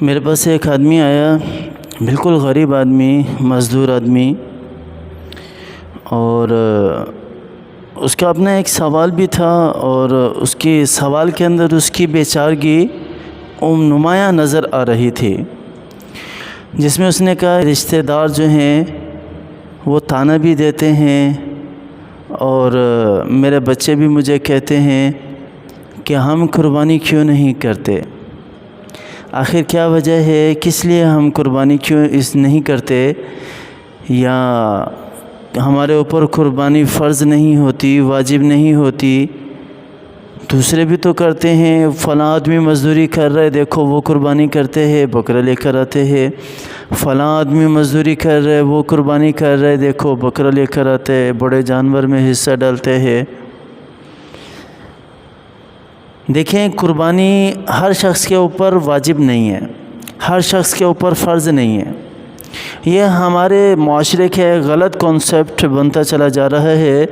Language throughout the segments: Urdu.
میرے پاس ایک آدمی آیا، بالکل غریب آدمی، مزدور آدمی، اور اس کا اپنا ایک سوال بھی تھا، اور اس کے سوال کے اندر اس کی بیچارگی نمایاں نظر آ رہی تھی، جس میں اس نے کہا رشتہ دار جو ہیں وہ طعنہ بھی دیتے ہیں، اور میرے بچے بھی مجھے کہتے ہیں کہ ہم قربانی کیوں نہیں کرتے، آخر کیا وجہ ہے، کس لیے ہم قربانی کیوں نہیں کرتے، یا ہمارے اوپر قربانی فرض نہیں ہوتی، واجب نہیں ہوتی، دوسرے بھی تو کرتے ہیں، فلاں آدمی مزدوری کر رہے دیکھو وہ قربانی کرتے ہیں، بکرا لے کر آتے ہیں، فلاں آدمی مزدوری کر رہے وہ قربانی کر رہے دیکھو بکرا لے کر آتے ہیں، بڑے جانور میں حصہ ڈالتے ہیں۔ دیکھیں، قربانی ہر شخص کے اوپر واجب نہیں ہے، ہر شخص کے اوپر فرض نہیں ہے۔ یہ ہمارے معاشرے کے غلط کانسیپٹ بنتا چلا جا رہا ہے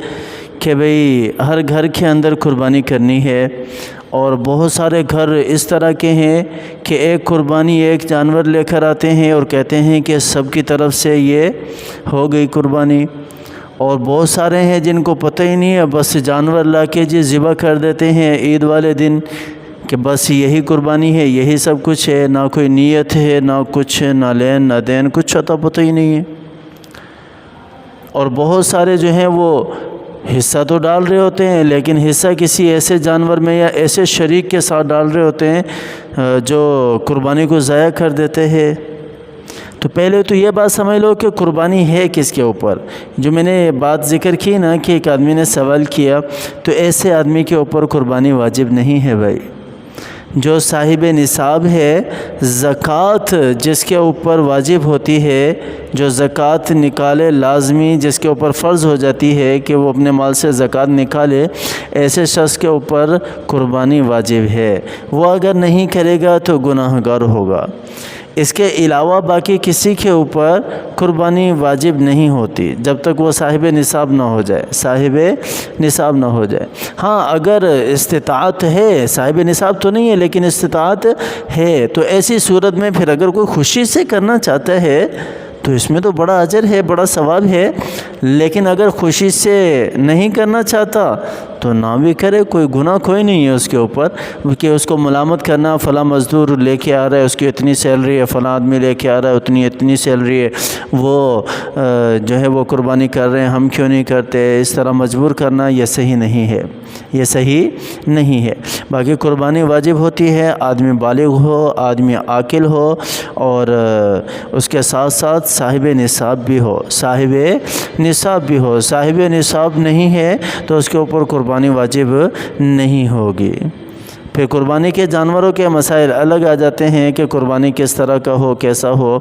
کہ بھئی ہر گھر کے اندر قربانی کرنی ہے، اور بہت سارے گھر اس طرح کے ہیں کہ ایک قربانی ایک جانور لے کر آتے ہیں اور کہتے ہیں کہ سب کی طرف سے یہ ہو گئی قربانی، اور بہت سارے ہیں جن کو پتہ ہی نہیں ہے، بس جانور لا کے ذبح کر دیتے ہیں عید والے دن کہ بس یہی قربانی ہے، یہی سب کچھ ہے، نہ کوئی نیت ہے، نہ کچھ، نہ لین نہ دین، کچھ پتہ ہی نہیں ہے۔ اور بہت سارے جو ہیں وہ حصہ تو ڈال رہے ہوتے ہیں، لیکن حصہ کسی ایسے جانور میں یا ایسے شریک کے ساتھ ڈال رہے ہوتے ہیں جو قربانی کو ضائع کر دیتے ہیں۔ تو پہلے تو یہ بات سمجھ لو کہ قربانی ہے کس کے اوپر۔ جو میں نے بات ذکر کی نا کہ ایک آدمی نے سوال کیا، تو ایسے آدمی کے اوپر قربانی واجب نہیں ہے بھائی۔ جو صاحب نصاب ہے، زکوٰۃ جس کے اوپر واجب ہوتی ہے، جو زکوٰۃ نکالے لازمی، جس کے اوپر فرض ہو جاتی ہے کہ وہ اپنے مال سے زکوٰۃ نکالے، ایسے شخص کے اوپر قربانی واجب ہے۔ وہ اگر نہیں کرے گا تو گناہ گار ہوگا۔ اس کے علاوہ باقی کسی کے اوپر قربانی واجب نہیں ہوتی جب تک وہ صاحب نصاب نہ ہو جائے، صاحب نصاب نہ ہو جائے۔ ہاں، اگر استطاعت ہے، صاحب نصاب تو نہیں ہے لیکن استطاعت ہے، تو ایسی صورت میں پھر اگر کوئی خوشی سے کرنا چاہتا ہے تو اس میں تو بڑا اجر ہے، بڑا ثواب ہے، لیکن اگر خوشی سے نہیں کرنا چاہتا تو نہ بھی کرے، کوئی گناہ کوئی نہیں ہے اس کے اوپر کہ اس کو ملامت کرنا، فلاں مزدور لے کے آ رہا ہے اس کی اتنی سیلری ہے، فلاں آدمی لے کے آ رہا ہے اتنی سیلری ہے، وہ جو ہے وہ قربانی کر رہے ہیں، ہم کیوں نہیں کرتے، اس طرح مجبور کرنا یہ صحیح نہیں ہے، یہ صحیح نہیں ہے۔ باقی قربانی واجب ہوتی ہے، آدمی بالغ ہو، آدمی عاقل ہو، اور اس کے ساتھ ساتھ صاحب نصاب بھی ہو، صاحب نصاب بھی ہو۔ صاحب نصاب نہیں ہے تو اس کے اوپر قربانی واجب نہیں ہوگی۔ پھر قربانی کے جانوروں کے مسائل الگ آ جاتے ہیں کہ قربانی کس طرح کا ہو، کیسا ہو،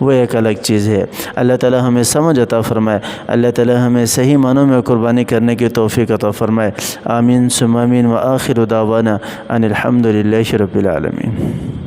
وہ ایک الگ چیز ہے۔ اللہ تعالی ہمیں سمجھ عطا فرمائے، اللہ تعالی ہمیں صحیح معنوں میں قربانی کرنے کی توفیق عطا فرمائے۔ آمین ثم آمین، وآخر دعوانا ان الحمد للہ رب العالمین۔